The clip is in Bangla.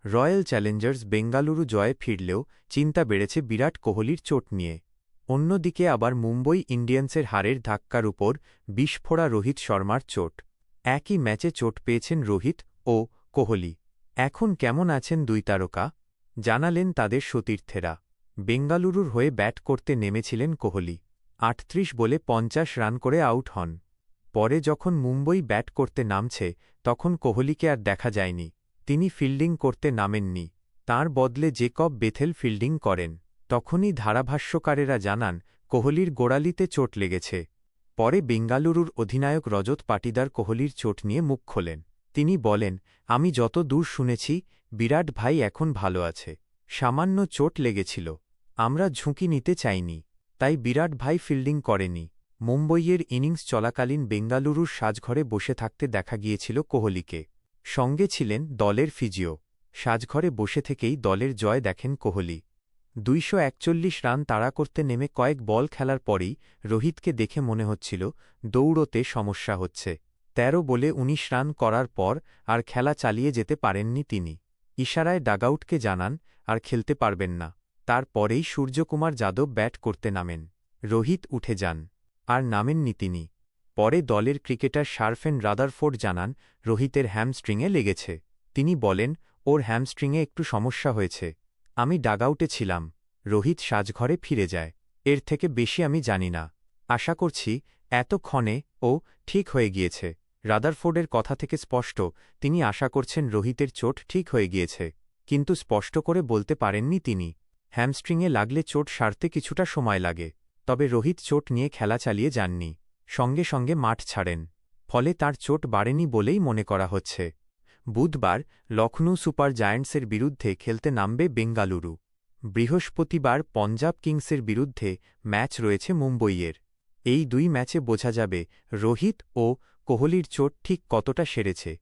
রয়্যাল চ্যালেঞ্জার্স বেঙ্গালুরু জয়ে ফিরলেও চিন্তা বেড়েছে বিরাট কোহলির চোট নিয়ে। অন্যদিকে আবার মুম্বই ইন্ডিয়ান্সের হারের ধাক্কার উপর বিস্ফোরা রোহিত শর্মার চোট। একই ম্যাচে চোট পেয়েছেন রোহিত ও কোহলি। এখন কেমন আছেন দুই তারকা? জানালেন তাদের সতীর্থেরা। বেঙ্গালুরুর হয়ে ব্যাট করতে নেমেছিলেন কোহলি। ৩৮ বলে ৫০ রান করে আউট হন। পরে যখন মুম্বই ব্যাট করতে নামছে তখন কোহলিকে আর দেখা যায়নি। তিনি ফিল্ডিং করতে নামেননি। তাঁর বদলে জেকব বেথেল ফিল্ডিং করেন। তখনই ধারাভাষ্যকারেরা জানান কোহলির গোড়ালিতে চোট লেগেছে। পরে বেঙ্গালুরুর অধিনায়ক রজত পাটিদার কোহলির চোট নিয়ে মুখ খোলেন। তিনি বলেন, আমি যত দূর শুনেছি বিরাট ভাই এখন ভালো আছে। সামান্য চোট লেগেছিল। আমরা ঝুঁকি নিতে চাইনি। তাই বিরাট ভাই ফিল্ডিং করেনি। মুম্বইয়ের ইনিংস চলাকালীন বেঙ্গালুরুর সাজঘরে বসে থাকতে দেখা গিয়েছিল কোহলিকে। সঙ্গে ছিলেন দলের ফিজিও। সাজঘরে বসে থেকেই দলের জয় দেখেন কোহলি। ২৪১ রান তাড়া করতে নেমে কয়েক বল খেলার পরেই রোহিতকে দেখে মনে হচ্ছিল দৌড়তে সমস্যা হচ্ছে। ১৩ বলে ১৯ রান করার পর আর খেলা চালিয়ে যেতে পারেননি তিনি। ইশারায় ডাগআউটকে জানান আর খেলতে পারবেন না। তার পরেই সূর্যকুমার যাদব ব্যাট করতে নামেন। রোহিত উঠে যান। আর নামেননি তিনি। পরে দলের ক্রিকেটার শারফেন রাদারফোর্ড জানান রোহিতের হ্যামস্ট্রিংয়ে লেগেছে। তিনি বলেন, ওর হ্যামস্ট্রিংয়ে একটু সমস্যা হয়েছে। আমি ডাগআউটে ছিলাম। রোহিত সাজঘরে ফিরে যায়। এর থেকে বেশি আমি জানি না। আশা করছি এতক্ষণে ও ঠিক হয়ে গিয়েছে। রাদারফোর্ডের কথা থেকে স্পষ্ট তিনি আশা করছেন রোহিতের চোট ঠিক হয়ে গিয়েছে। কিন্তু স্পষ্ট করে বলতে পারেননি তিনি। হ্যামস্ট্রিংয়ে লাগলে চোট সারতে কিছুটা সময় লাগে। তবে রোহিত চোট নিয়ে খেলা চালিয়ে যাননি। সঙ্গে সঙ্গে মাঠ ছাড়েন। ফলে তাঁর চোট বাড়েনি বলেই মনে করা হচ্ছে। বুধবার লখনৌ সুপার জায়ান্টসের বিরুদ্ধে খেলতে নামবে বেঙ্গালুরু। বৃহস্পতিবার পঞ্জাব কিংসের বিরুদ্ধে ম্যাচ রয়েছে মুম্বইয়ের। এই দুই ম্যাচে বোঝা যাবে রোহিত ও কোহলির চোট ঠিক কতটা সেরেছে।